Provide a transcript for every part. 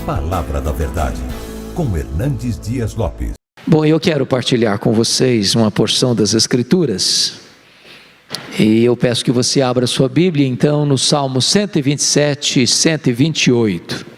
Palavra da Verdade, com Hernandes Dias Lopes. Bom, eu quero partilhar com vocês uma porção das Escrituras, e eu peço que você abra sua Bíblia, então, no Salmo 127 e 128.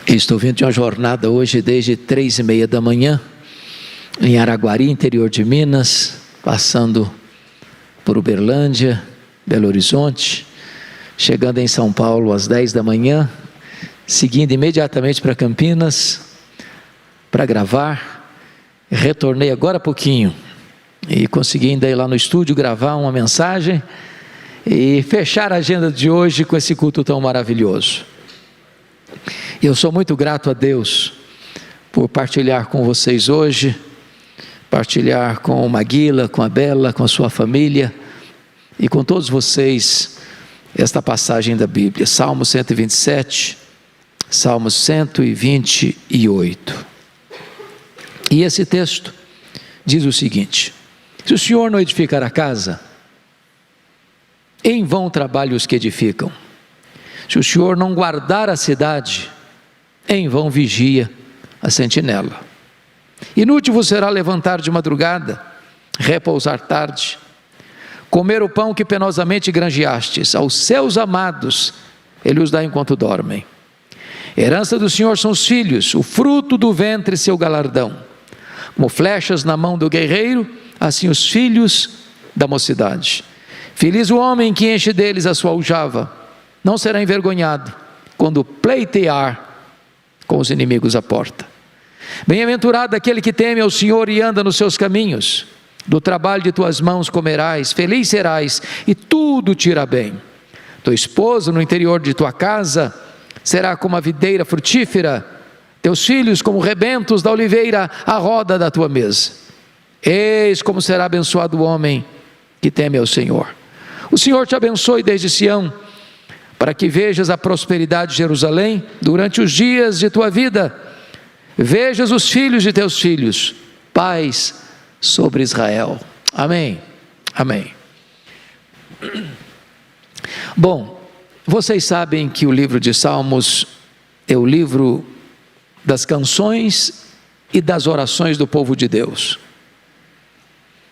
Estou vindo de uma jornada hoje desde 3:30 da manhã, em Araguari, interior de Minas, passando por Uberlândia, Belo Horizonte, chegando em São Paulo às 10 da manhã, seguindo imediatamente para Campinas, para gravar. Retornei agora há pouquinho e consegui ainda ir lá no estúdio gravar uma mensagem e fechar a agenda de hoje com esse culto tão maravilhoso. Eu sou muito grato a Deus por partilhar com vocês hoje, partilhar com o Maguila, com a Bela, com a sua família e com todos vocês esta passagem da Bíblia, Salmo 127, Salmo 128. E esse texto diz o seguinte: se o Senhor não edificar a casa, em vão trabalham os que edificam. Se o Senhor não guardar a cidade, em vão vigia a sentinela. Inútil vos será levantar de madrugada, repousar tarde, comer o pão que penosamente granjeastes. Aos seus amados Ele os dá enquanto dormem. Herança do Senhor são os filhos, o fruto do ventre seu galardão. Como flechas na mão do guerreiro, assim os filhos da mocidade. Feliz o homem que enche deles a sua aljava, não será envergonhado quando pleitear com os inimigos à porta. Bem-aventurado aquele que teme ao Senhor e anda nos seus caminhos. Do trabalho de tuas mãos comerás, feliz serás, e tudo te irá bem. Tua esposa no interior de tua casa será como a videira frutífera, teus filhos como rebentos da oliveira à roda da tua mesa. Eis como será abençoado o homem que teme ao Senhor. O Senhor te abençoe desde Sião, para que vejas a prosperidade de Jerusalém durante os dias de tua vida. Vejas os filhos de teus filhos, paz sobre Israel. Amém, amém. Bom, vocês sabem que o livro de Salmos é o livro das canções e das orações do povo de Deus.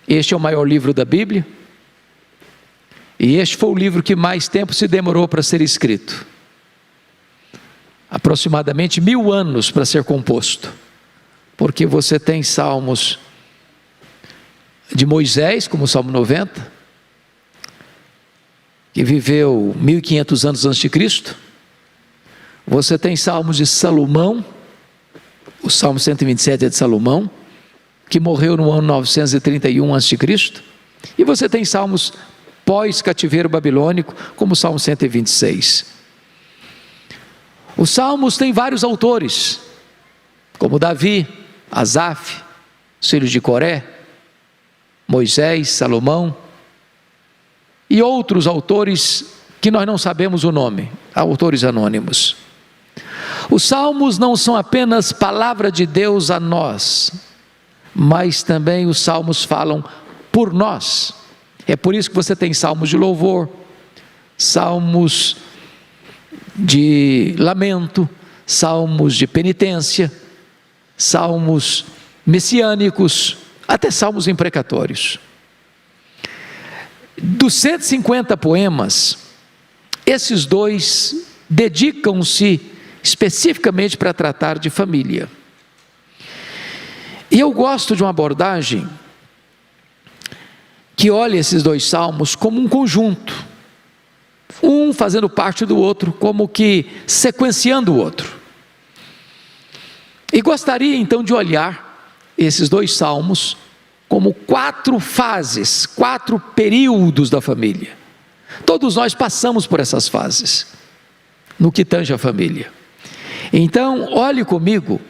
Este é o maior livro da Bíblia, e este foi o livro que mais tempo se demorou para ser escrito. Aproximadamente 1000 anos para ser composto, porque você tem salmos de Moisés, como o Salmo 90, que viveu 1500 anos antes de Cristo. Você tem salmos de Salomão, o Salmo 127 é de Salomão, que morreu no ano 931 a.C. E você tem salmos pós-cativeiro babilônico, como o Salmo 126. Os salmos têm vários autores, como Davi, Asaf, os filhos de Coré, Moisés, Salomão, e outros autores que nós não sabemos o nome, autores anônimos. Os salmos não são apenas palavra de Deus a nós, mas também os salmos falam por nós. É por isso que você tem salmos de louvor, salmos de lamento, salmos de penitência, salmos messiânicos, até salmos imprecatórios. Dos 150 poemas, esses 2 dedicam-se especificamente para tratar de família. E eu gosto de uma abordagem que olha esses 2 salmos como um conjunto, um fazendo parte do outro, como que sequenciando o outro. E gostaria então de olhar esses 2 salmos como 4 fases, 4 períodos da família. Todos nós passamos por essas fases, no que tange a família. Então, olhe comigo,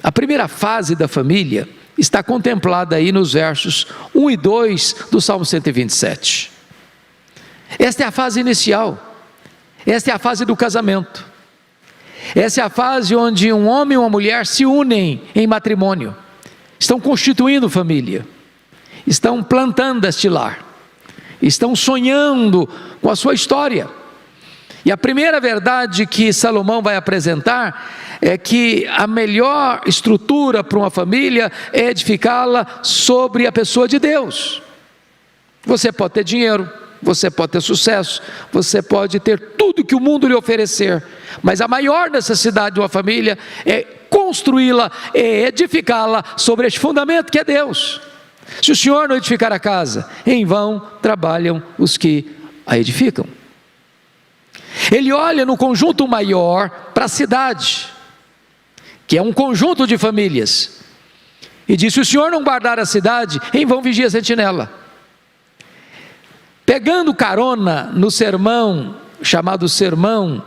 a primeira fase da família está contemplada aí nos versos 1 e 2 do Salmo 127. Esta é a fase inicial, esta é a fase do casamento, essa é a fase onde um homem e uma mulher se unem em matrimônio, estão constituindo família, estão plantando este lar, estão sonhando com a sua história. E a primeira verdade que Salomão vai apresentar é que a melhor estrutura para uma família é edificá-la sobre a pessoa de Deus. Você pode ter dinheiro, você pode ter sucesso, você pode ter tudo que o mundo lhe oferecer, mas a maior necessidade de uma família é construí-la, é edificá-la sobre este fundamento que é Deus. Se o Senhor não edificar a casa, em vão trabalham os que a edificam. Ele olha no conjunto maior para a cidade, que é um conjunto de famílias, e diz: se o Senhor não guardar a cidade, em vão vigia a sentinela. Pegando carona no sermão, chamado Sermão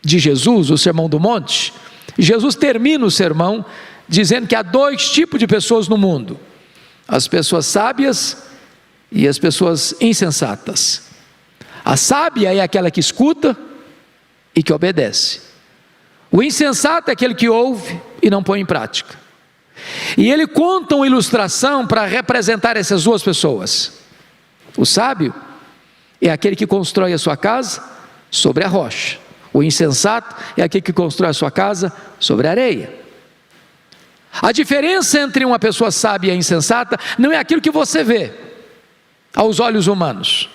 de Jesus, o Sermão do Monte, Jesus termina o sermão dizendo que há dois tipos de pessoas no mundo: as pessoas sábias e as pessoas insensatas. A sábia é aquela que escuta e que obedece. O insensato é aquele que ouve e não põe em prática. E ele conta uma ilustração para representar essas duas pessoas. O sábio é aquele que constrói a sua casa sobre a rocha. O insensato é aquele que constrói a sua casa sobre a areia. A diferença entre uma pessoa sábia e insensata não é aquilo que você vê aos olhos humanos.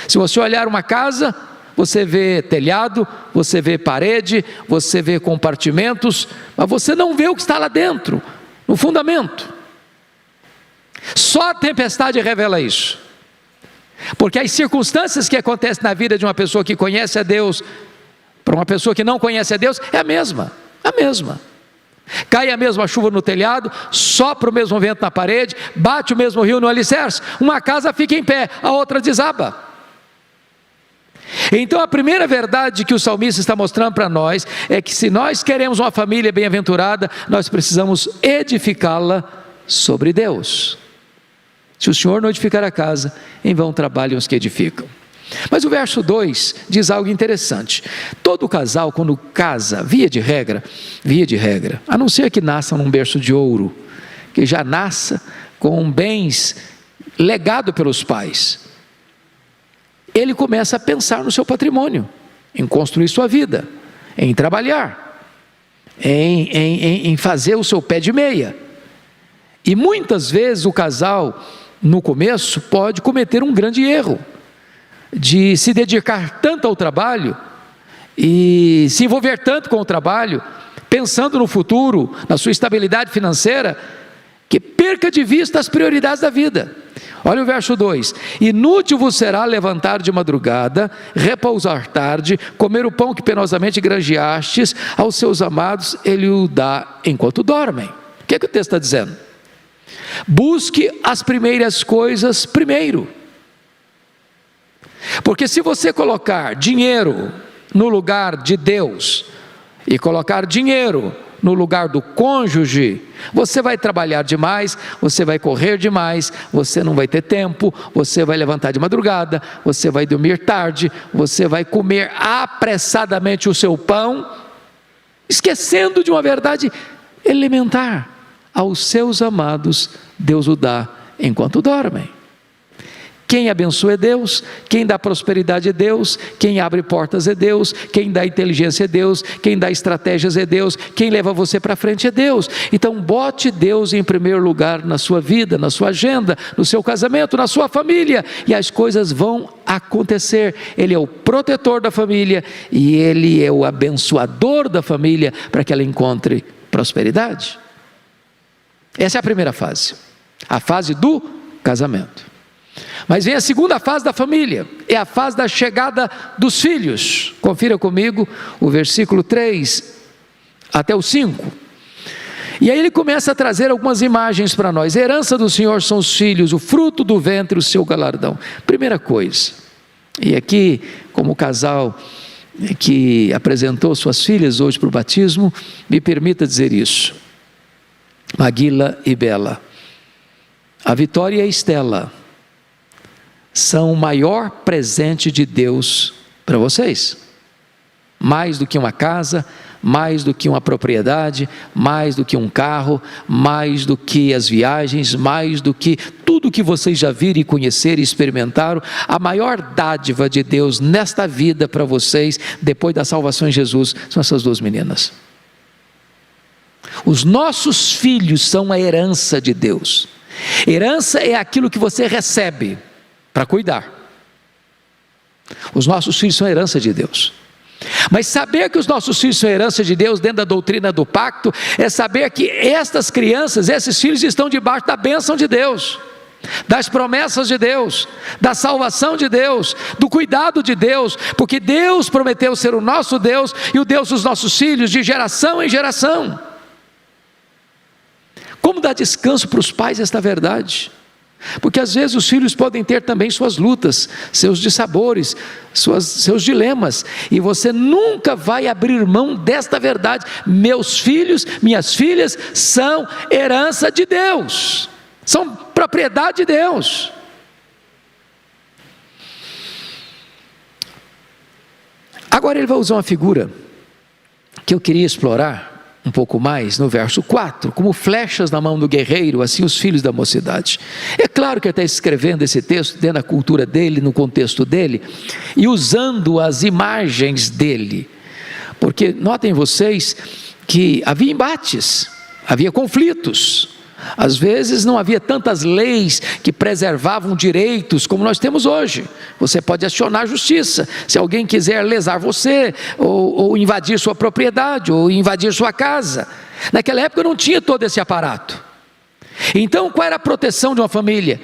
Se você olhar uma casa, você vê telhado, você vê parede, você vê compartimentos, mas você não vê o que está lá dentro, no fundamento. Só a tempestade revela isso, porque as circunstâncias que acontecem na vida de uma pessoa que conhece a Deus, para uma pessoa que não conhece a Deus, é a mesma. Cai a mesma chuva no telhado, sopra o mesmo vento na parede, bate o mesmo rio no alicerce, uma casa fica em pé, a outra desaba. Então a primeira verdade que o salmista está mostrando para nós é que se nós queremos uma família bem-aventurada, nós precisamos edificá-la sobre Deus. Se o Senhor não edificar a casa, em vão trabalham os que edificam. Mas o verso 2 diz algo interessante. Todo casal, quando casa, via de regra, a não ser que nasça num berço de ouro, que já nasça com bens legado pelos pais, ele começa a pensar no seu patrimônio, em construir sua vida, em trabalhar, em fazer o seu pé de meia. E muitas vezes o casal, no começo, pode cometer um grande erro, de se dedicar tanto ao trabalho, e se envolver tanto com o trabalho, pensando no futuro, na sua estabilidade financeira, que perca de vista as prioridades da vida. Olha o verso 2: inútil vos será levantar de madrugada, repousar tarde, comer o pão que penosamente granjeastes, aos seus amados ele o dá enquanto dormem. O que é que o texto está dizendo? Busque as primeiras coisas primeiro, porque se você colocar dinheiro no lugar de Deus, e colocar dinheiro no lugar do cônjuge, você vai trabalhar demais, você vai correr demais, você não vai ter tempo, você vai levantar de madrugada, você vai dormir tarde, você vai comer apressadamente o seu pão, esquecendo de uma verdade elementar: aos seus amados Deus o dá enquanto dormem. Quem abençoa é Deus, quem dá prosperidade é Deus, quem abre portas é Deus, quem dá inteligência é Deus, quem dá estratégias é Deus, quem leva você para frente é Deus. Então bote Deus em primeiro lugar na sua vida, na sua agenda, no seu casamento, na sua família, e as coisas vão acontecer. Ele é o protetor da família e Ele é o abençoador da família para que ela encontre prosperidade. Essa é a primeira fase, a fase do casamento. Mas vem a segunda fase da família, é a fase da chegada dos filhos. Confira comigo o versículo 3 até o 5. E aí ele começa a trazer algumas imagens para nós. A herança do Senhor são os filhos, o fruto do ventre, o seu galardão. Primeira coisa, e aqui como casal que apresentou suas filhas hoje para o batismo, me permita dizer isso: Maguila e Bela, a Vitória e a Estela são o maior presente de Deus para vocês. Mais do que uma casa, mais do que uma propriedade, mais do que um carro, mais do que as viagens, mais do que tudo que vocês já viram e conheceram e experimentaram. A maior dádiva de Deus nesta vida para vocês, depois da salvação em Jesus, são essas duas meninas. Os nossos filhos são a herança de Deus. Herança é aquilo que você recebe para cuidar. Os nossos filhos são a herança de Deus. Mas saber que os nossos filhos são a herança de Deus dentro da doutrina do pacto, é saber que estas crianças, esses filhos estão debaixo da bênção de Deus, das promessas de Deus, da salvação de Deus, do cuidado de Deus, porque Deus prometeu ser o nosso Deus e o Deus dos nossos filhos de geração em geração. Como dar descanso para os pais esta verdade? Porque às vezes os filhos podem ter também suas lutas, seus dissabores, seus dilemas, e você nunca vai abrir mão desta verdade. Meus filhos, minhas filhas são herança de Deus, são propriedade de Deus. Agora ele vai usar uma figura que eu queria explorar um pouco mais no verso 4, como flechas na mão do guerreiro, assim os filhos da mocidade. É claro que ele está escrevendo esse texto dentro da cultura dele, no contexto dele, e usando as imagens dele, porque notem vocês que havia embates, havia conflitos, às vezes não havia tantas leis que preservavam direitos como nós temos hoje. Você pode acionar a justiça, se alguém quiser lesar você, ou invadir sua propriedade, ou invadir sua casa. Naquela época não tinha todo esse aparato. Então qual era a proteção de uma família?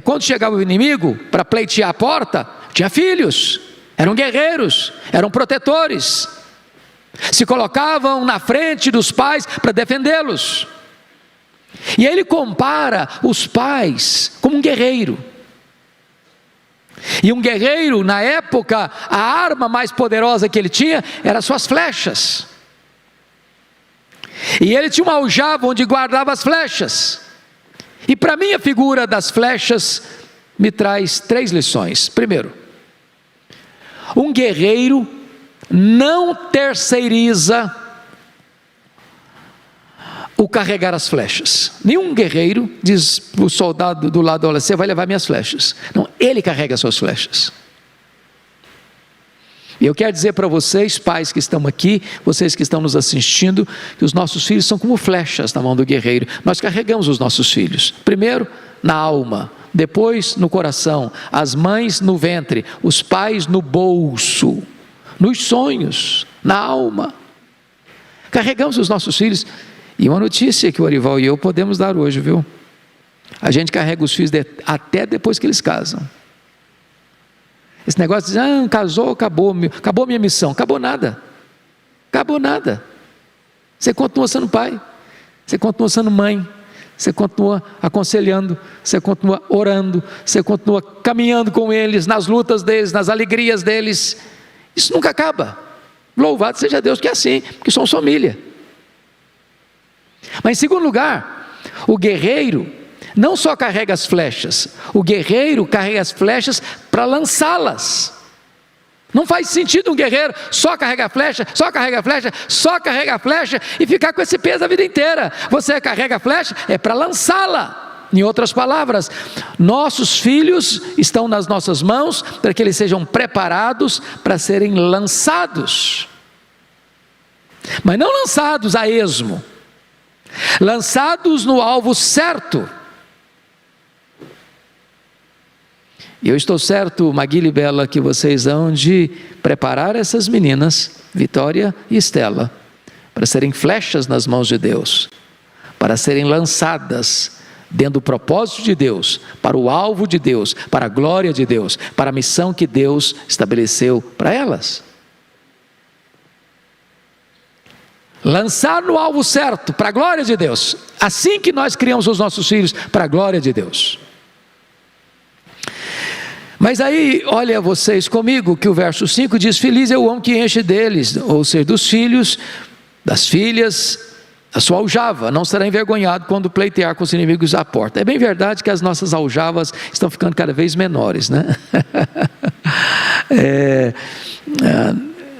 Quando chegava o inimigo para pleitear a porta, tinha filhos, eram guerreiros, eram protetores, se colocavam na frente dos pais para defendê-los. E aí ele compara os pais como um guerreiro. E um guerreiro, na época, a arma mais poderosa que ele tinha eram suas flechas. E ele tinha uma aljava onde guardava as flechas. E para mim a figura das flechas me traz 3 lições. Primeiro, um guerreiro não terceiriza o carregar as flechas. Nenhum guerreiro diz para o soldado do lado: olha, você vai levar minhas flechas. Não, ele carrega as suas flechas. E eu quero dizer para vocês, pais que estão aqui, vocês que estão nos assistindo, que os nossos filhos são como flechas na mão do guerreiro. Nós carregamos os nossos filhos, primeiro na alma, depois no coração, as mães no ventre, os pais no bolso, nos sonhos, na alma. Carregamos os nossos filhos. E uma notícia que o Arival e eu podemos dar hoje, viu? A gente carrega os filhos até depois que eles casam. Esse negócio de casou, acabou minha missão. Acabou nada. Acabou nada. Você continua sendo pai, você continua sendo mãe, você continua aconselhando, você continua orando, você continua caminhando com eles, nas lutas deles, nas alegrias deles. Isso nunca acaba. Louvado seja Deus que é assim, porque somos família. Mas em segundo lugar, o guerreiro não só carrega as flechas, o guerreiro carrega as flechas para lançá-las. Não faz sentido um guerreiro só carregar a flecha, só carrega a flecha, só carrega a flecha e ficar com esse peso a vida inteira. Você carrega a flecha para lançá-la. Em outras palavras, nossos filhos estão nas nossas mãos para que eles sejam preparados para serem lançados. Mas não lançados a esmo, lançados no alvo certo. E eu estou certo, Maguila e Bela, que vocês hão de preparar essas meninas, Vitória e Estela, para serem flechas nas mãos de Deus, para serem lançadas dentro do propósito de Deus, para o alvo de Deus, para a glória de Deus, para a missão que Deus estabeleceu para elas. Lançar no alvo certo, para a glória de Deus. Assim que nós criamos os nossos filhos, para a glória de Deus. Mas aí, olha vocês comigo, que o verso 5 diz: feliz é o homem que enche deles, ou seja, dos filhos, das filhas, A sua aljava não será envergonhado quando pleitear com os inimigos à porta. É bem verdade que as nossas aljavas estão ficando cada vez menores, né?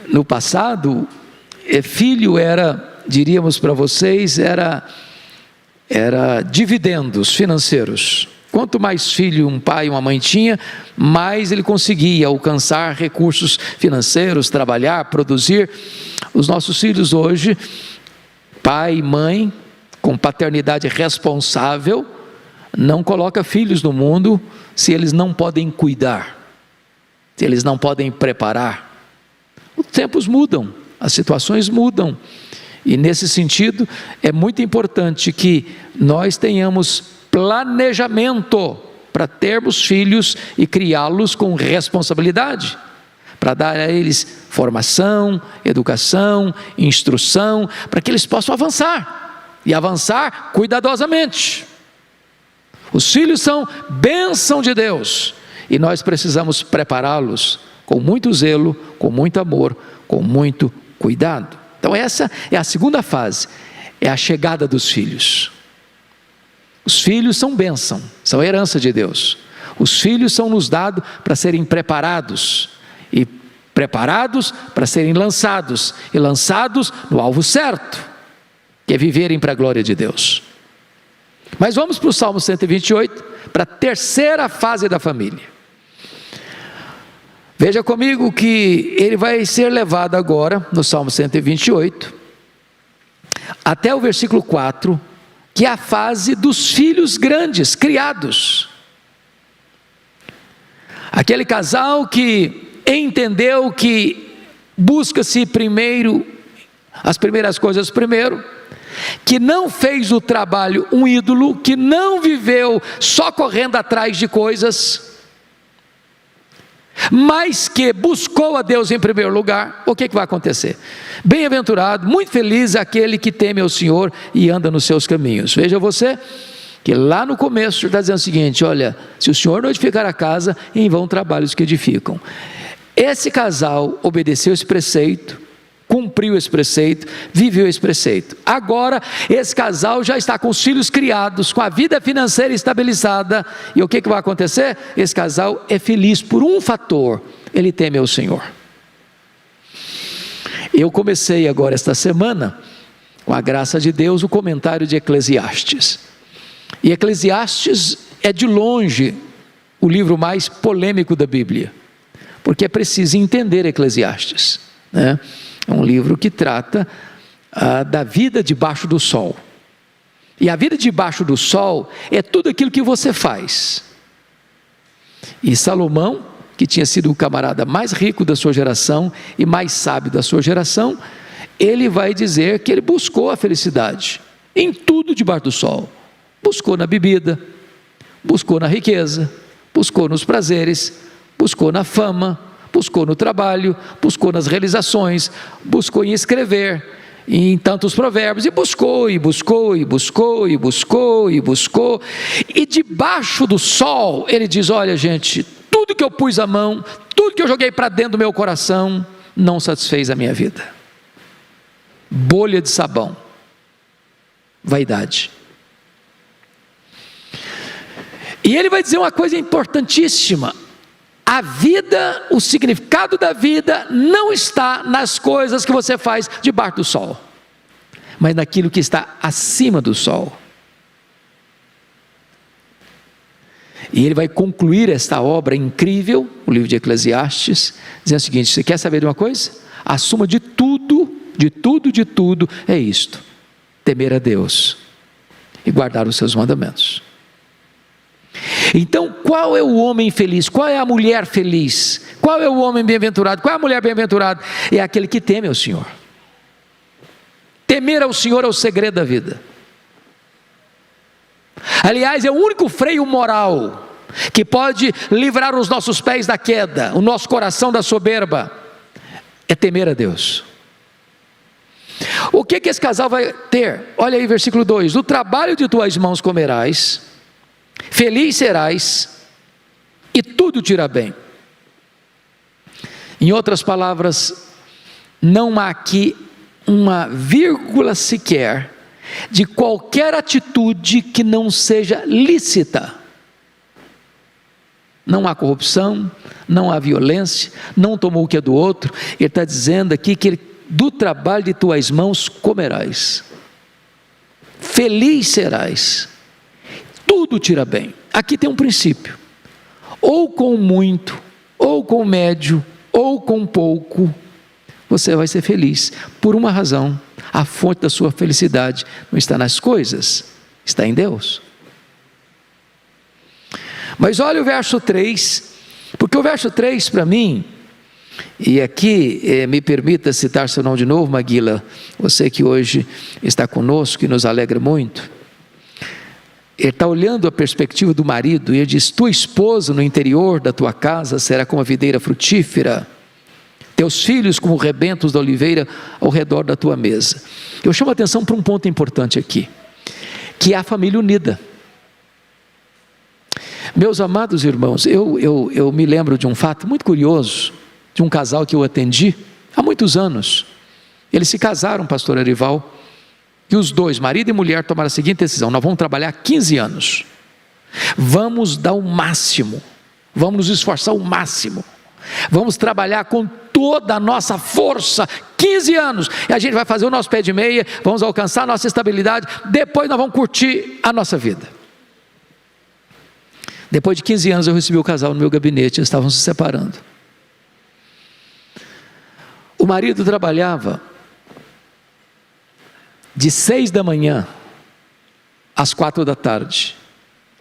No passado, filho era, diríamos para vocês, era dividendos financeiros. Quanto mais filho um pai e uma mãe tinha, mais ele conseguia alcançar recursos financeiros, trabalhar, produzir. Os nossos filhos hoje, pai e mãe, com paternidade responsável, não coloca filhos no mundo se eles não podem cuidar, se eles não podem preparar. Os tempos mudam, as situações mudam, e nesse sentido é muito importante que nós tenhamos planejamento para termos filhos e criá-los com responsabilidade, para dar a eles formação, educação, instrução, para que eles possam avançar, e avançar cuidadosamente. Os filhos são bênção de Deus, e nós precisamos prepará-los com muito zelo, com muito amor, com muito cuidado. Então essa é a segunda fase, é a chegada dos filhos. Os filhos são bênção, são herança de Deus. Os filhos são nos dados para serem preparados, e preparados para serem lançados, e lançados no alvo certo, que é viverem para a glória de Deus. Mas vamos para o Salmo 128, para a terceira fase da família. Veja comigo que ele vai ser levado agora, no Salmo 128, até o versículo 4, que é a fase dos filhos grandes, criados. Aquele casal que entendeu que busca-se primeiro, as primeiras coisas primeiro, que não fez o trabalho um ídolo, que não viveu só correndo atrás de coisas, mas que buscou a Deus em primeiro lugar. O que vai acontecer? Bem-aventurado, muito feliz aquele que teme ao Senhor e anda nos seus caminhos. Veja você, que lá no começo está dizendo o seguinte: olha, se o Senhor não edificar a casa, em vão trabalhos que edificam. Esse casal obedeceu esse preceito, cumpriu esse preceito, viveu esse preceito. Agora, esse casal já está com os filhos criados, com a vida financeira estabilizada, e o que vai acontecer? Esse casal é feliz por um fator: ele teme ao Senhor. Eu comecei agora esta semana, com a graça de Deus, o comentário de Eclesiastes. E Eclesiastes é de longe o livro mais polêmico da Bíblia, porque é preciso entender Eclesiastes, né? É um livro que trata da vida debaixo do sol. E a vida debaixo do sol é tudo aquilo que você faz. E Salomão, que tinha sido o camarada mais rico da sua geração e mais sábio da sua geração, ele vai dizer que ele buscou a felicidade em tudo debaixo do sol. Buscou na bebida, buscou na riqueza, buscou nos prazeres, buscou na fama, buscou no trabalho, buscou nas realizações, buscou em escrever, em tantos provérbios, e buscou, e buscou, e buscou, e buscou, e buscou, e debaixo do sol, ele diz: olha gente, tudo que eu pus a mão, tudo que eu joguei para dentro do meu coração, não satisfez a minha vida. Bolha de sabão, vaidade. E ele vai dizer uma coisa importantíssima: a vida, o significado da vida não está nas coisas que você faz debaixo do sol, mas naquilo que está acima do sol. E ele vai concluir esta obra incrível, o livro de Eclesiastes, dizendo o seguinte: você quer saber de uma coisa? A suma de tudo, de tudo, de tudo é isto: temer a Deus e guardar os seus mandamentos. Então, qual é o homem feliz? Qual é a mulher feliz? Qual é o homem bem-aventurado? Qual é a mulher bem-aventurada? É aquele que teme ao Senhor. Temer ao Senhor é o segredo da vida. Aliás, é o único freio moral que pode livrar os nossos pés da queda, o nosso coração da soberba, é temer a Deus. O que esse casal vai ter? Olha aí, versículo 2: do trabalho de tuas mãos comerás, feliz serás, e tudo te irá bem. Em outras palavras, não há aqui uma vírgula sequer de qualquer atitude que não seja lícita. Não há corrupção, não há violência, não tomou o que é do outro. Ele está dizendo aqui que do trabalho de tuas mãos comerás, feliz serás, tudo te irá bem. Aqui tem um princípio: ou com muito, ou com médio, ou com pouco, você vai ser feliz. Por uma razão: a fonte da sua felicidade não está nas coisas, está em Deus. Mas olha o verso 3, porque o verso 3 para mim, e aqui me permita citar seu nome de novo, Maguila, você que hoje está conosco e nos alegra muito. Ele está olhando a perspectiva do marido e ele diz: tua esposa no interior da tua casa será como a videira frutífera, teus filhos como rebentos da oliveira ao redor da tua mesa. Eu chamo a atenção para um ponto importante aqui, que é a família unida. Meus amados irmãos, eu me lembro de um fato muito curioso, de um casal que eu atendi há muitos anos. Eles se casaram, pastor Arival, e os dois, marido e mulher, tomaram a seguinte decisão: nós vamos trabalhar 15 anos, vamos dar o máximo, vamos nos esforçar o máximo, vamos trabalhar com toda a nossa força, 15 anos, e a gente vai fazer o nosso pé de meia, vamos alcançar a nossa estabilidade, depois nós vamos curtir a nossa vida. Depois de 15 anos eu recebi o casal no meu gabinete, eles estavam se separando. O marido trabalhava de 6 da manhã às 4 da tarde.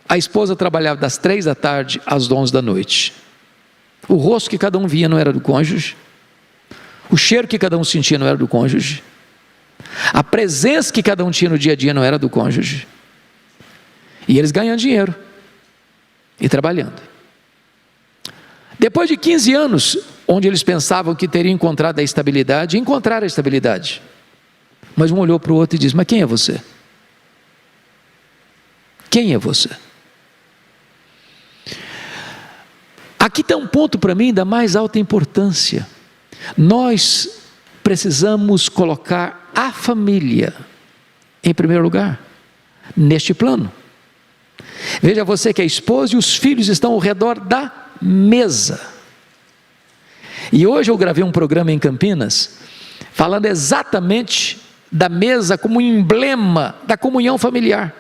A esposa trabalhava das 3 da tarde às 11 da noite. O rosto que cada um via não era do cônjuge. O cheiro que cada um sentia não era do cônjuge. A presença que cada um tinha no dia a dia não era do cônjuge. E eles ganhando dinheiro e trabalhando. Depois de 15 anos, onde eles pensavam que teriam encontrado a estabilidade, encontraram a estabilidade. Mas um olhou para o outro e disse: mas quem é você? Quem é você? Aqui está um ponto para mim da mais alta importância. Nós precisamos colocar a família em primeiro lugar, neste plano. Veja, você que é esposa e os filhos estão ao redor da mesa. E hoje eu gravei um programa em Campinas, falando exatamente da mesa como um emblema da comunhão familiar.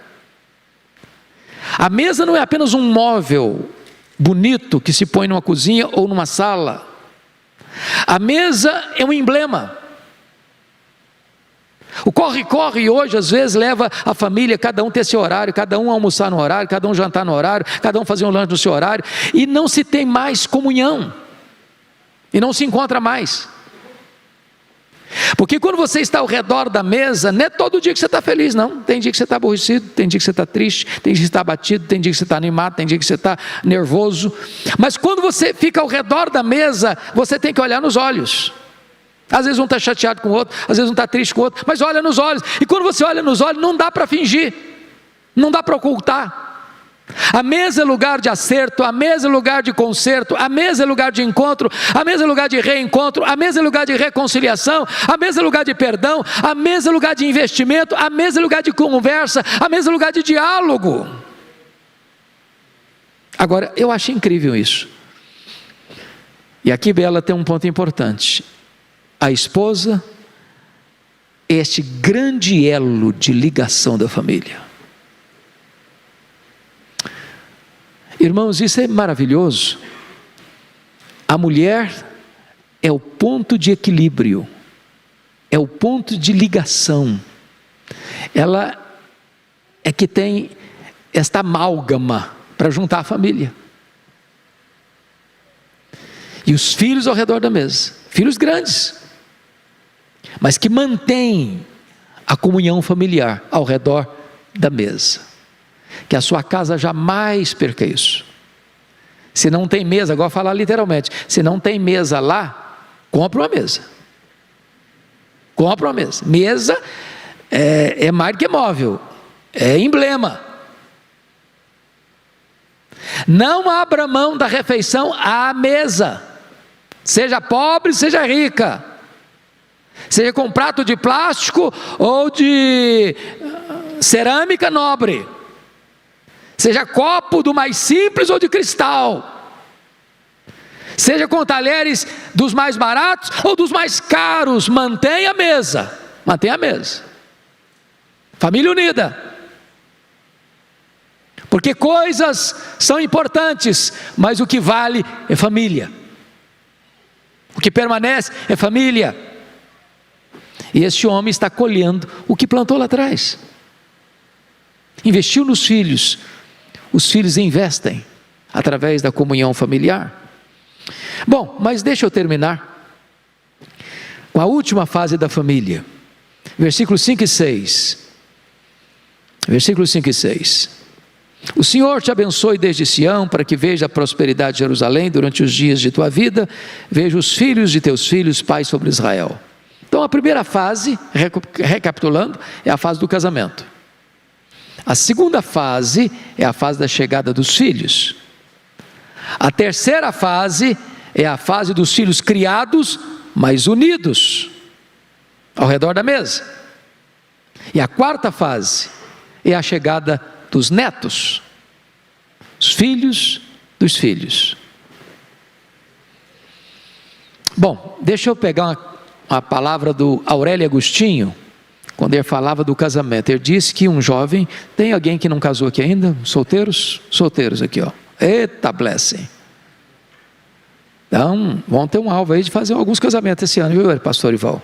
A mesa não é apenas um móvel bonito que se põe numa cozinha ou numa sala. A mesa é um emblema. O corre-corre hoje às vezes leva a família, cada um ter seu horário, cada um almoçar no horário, cada um jantar no horário, cada um fazer um lanche no seu horário, e não se tem mais comunhão, e não se encontra mais. Porque quando você está ao redor da mesa, não é todo dia que você está feliz, não. Tem dia que você está aborrecido, tem dia que você está triste, tem dia que você está abatido, tem dia que você está animado, tem dia que você está nervoso. Mas quando você fica ao redor da mesa, você tem que olhar nos olhos. Às vezes um está chateado com o outro, às vezes um está triste com o outro, mas olha nos olhos. E quando você olha nos olhos, não dá para fingir, não dá para ocultar. A mesa é lugar de acerto, a mesa é lugar de conserto, a mesa é lugar de encontro, a mesa é lugar de reencontro, a mesa é lugar de reconciliação, a mesa é lugar de perdão, a mesa é lugar de investimento, a mesa é lugar de conversa, a mesa é lugar de diálogo. Agora, eu acho incrível isso. E aqui Bela tem um ponto importante. A esposa é este grande elo de ligação da família. Irmãos, isso é maravilhoso. A mulher é o ponto de equilíbrio, é o ponto de ligação. Ela é que tem esta amálgama para juntar a família. E os filhos ao redor da mesa, filhos grandes, mas que mantêm a comunhão familiar ao redor da mesa. Que a sua casa jamais perca isso. Se não tem mesa, agora falar literalmente, se não tem mesa lá, compra uma mesa. Compra uma mesa. Mesa é mais do que móvel, é emblema. Não abra mão da refeição à mesa, seja pobre, seja rica, seja com prato de plástico ou de cerâmica nobre, seja copo do mais simples ou de cristal, seja com talheres dos mais baratos ou dos mais caros, mantenha a mesa, família unida, porque coisas são importantes, mas o que vale é família, o que permanece é família. E este homem está colhendo o que plantou lá atrás, investiu nos filhos, os filhos investem através da comunhão familiar. Bom, mas deixa eu terminar com a última fase da família, versículos 5 e 6, versículos 5 e 6, o Senhor te abençoe desde Sião, para que veja a prosperidade de Jerusalém durante os dias de tua vida, veja os filhos de teus filhos, pai sobre Israel. Então a primeira fase, recapitulando, é a fase do casamento. A segunda fase é a fase da chegada dos filhos. A terceira fase é a fase dos filhos criados, mas unidos, ao redor da mesa. E a quarta fase é a chegada dos netos, os filhos dos filhos. Bom, deixa eu pegar uma palavra do Aurélio Agostinho, quando ele falava do casamento. Ele disse que um jovem, tem alguém que não casou aqui ainda? Solteiros? Solteiros aqui, ó. Eita, blessing. Então, vão ter um alvo aí de fazer alguns casamentos esse ano, viu, pastor Ival?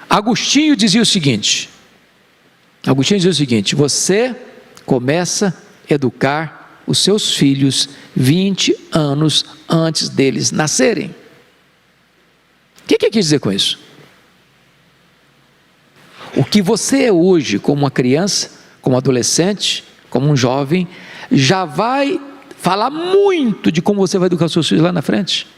Agostinho dizia o seguinte, você começa a educar os seus filhos 20 anos antes deles nascerem. O que ele quis dizer com isso? O que você é hoje como uma criança, como um adolescente, como um jovem, já vai falar muito de como você vai educar os seus filhos lá na frente.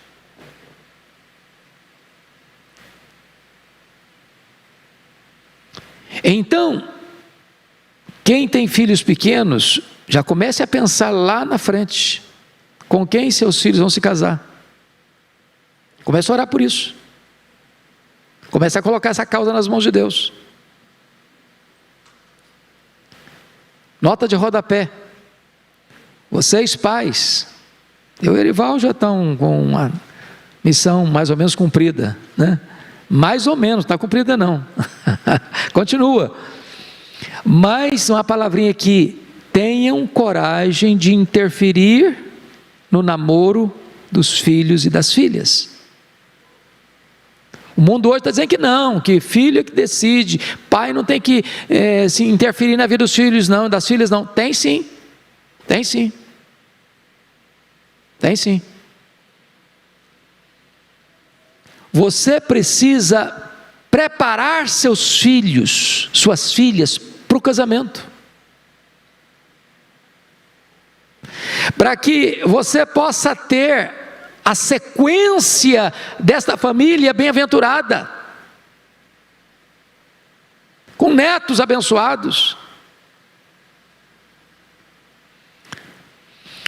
Então, quem tem filhos pequenos, já comece a pensar lá na frente, com quem seus filhos vão se casar. Comece a orar por isso. Comece a colocar essa causa nas mãos de Deus. Nota de rodapé. Vocês pais, eu e Erival já estão com uma missão mais ou menos cumprida, né? Mais ou menos, não está cumprida não. Continua. Mas uma palavrinha aqui, tenham coragem de interferir no namoro dos filhos e das filhas. O mundo hoje está dizendo que não, que filho é que decide, pai não tem que se interferir na vida dos filhos não, das filhas não. Tem sim, tem sim, tem sim. Você precisa preparar seus filhos, suas filhas para o casamento, para que você possa ter a sequência desta família bem-aventurada, com netos abençoados.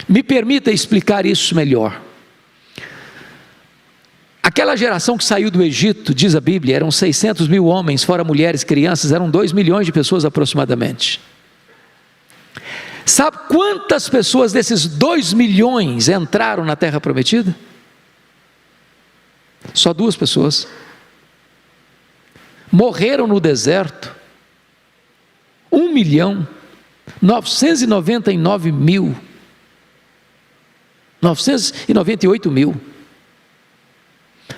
Me permita explicar isso melhor. Aquela geração que saiu do Egito, diz a Bíblia, eram 600 mil homens, fora mulheres, crianças, eram 2 milhões de pessoas aproximadamente. Sabe quantas pessoas desses 2 milhões entraram na terra prometida? Só 2 pessoas. Morreram no deserto 1.998.000.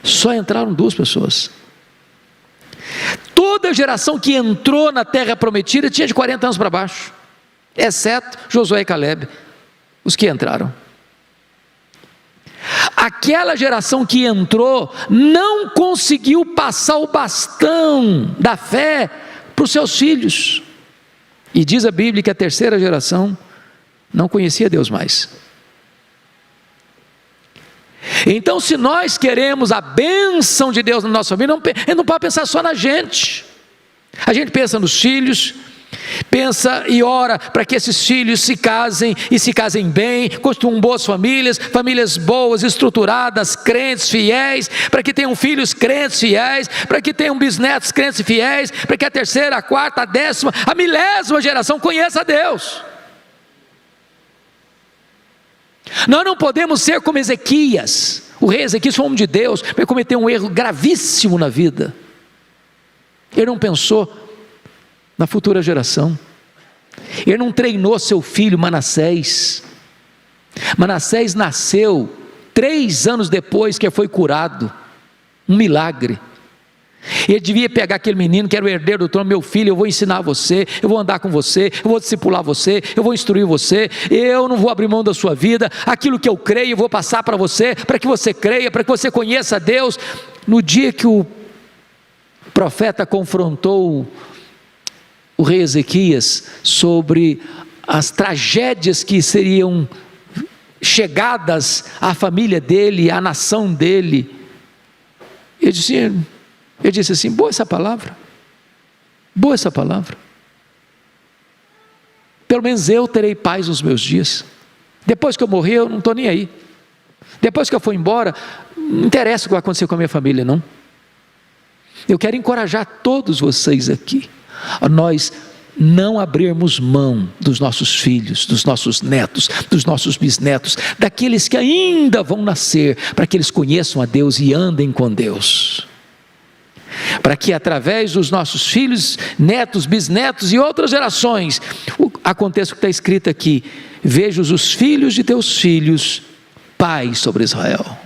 Só entraram 2 pessoas. Toda a geração que entrou na terra prometida tinha de 40 anos para baixo, exceto Josué e Calebe, os que entraram. Aquela geração que entrou não conseguiu passar o bastão da fé para os seus filhos, e diz a Bíblia que a terceira geração não conhecia Deus mais. Então, se nós queremos a bênção de Deus na nossa vida, a gente não pode pensar só na gente. A gente pensa nos filhos, Pensa e ora para que esses filhos se casem e se casem bem, construam boas famílias, famílias boas, estruturadas, crentes, fiéis, para que tenham filhos crentes, fiéis, para que tenham bisnetos crentes e fiéis, para que a terceira, a quarta, a 10ª, a 1000ª geração conheça a Deus. Nós não podemos ser como Ezequias. O rei Ezequias foi um homem de Deus, mas cometeu um erro gravíssimo na vida. Ele não pensou na futura geração. Ele não treinou seu filho Manassés. Manassés nasceu 3 anos depois que ele foi curado. Um milagre. Ele devia pegar aquele menino que era o herdeiro do trono: meu filho, eu vou ensinar você, eu vou andar com você, eu vou discipular você, eu vou instruir você, eu não vou abrir mão da sua vida, aquilo que eu creio eu vou passar para você, para que você creia, para que você conheça a Deus. No dia que o profeta confrontou o rei Ezequias sobre as tragédias que seriam chegadas à família dele, à nação dele, ele disse assim: boa essa palavra, pelo menos eu terei paz nos meus dias. Depois que eu morrer, eu não estou nem aí. Depois que eu for embora, não interessa o que vai acontecer com a minha família, não. Eu quero encorajar todos vocês aqui a nós não abrirmos mão dos nossos filhos, dos nossos netos, dos nossos bisnetos, daqueles que ainda vão nascer, para que eles conheçam a Deus e andem com Deus, para que através dos nossos filhos, netos, bisnetos e outras gerações, aconteça o que está escrito aqui: veja os filhos de teus filhos, paz sobre Israel.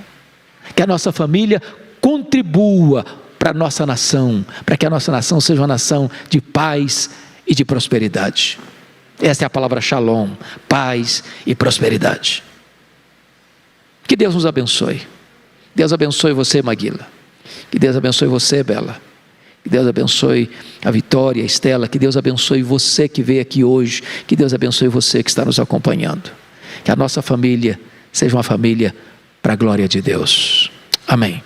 Que a nossa família contribua para a nossa nação, para que a nossa nação seja uma nação de paz e de prosperidade. Esta é a palavra shalom, paz e prosperidade. Que Deus nos abençoe. Deus abençoe você, Maguila. Que Deus abençoe você, Bela. Que Deus abençoe a Vitória, a Estela. Que Deus abençoe você que veio aqui hoje. Que Deus abençoe você que está nos acompanhando. Que a nossa família seja uma família para a glória de Deus. Amém.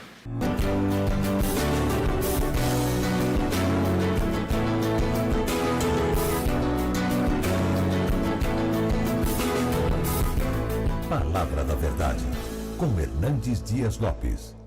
Palavra da Verdade, com Hernandes Dias Lopes.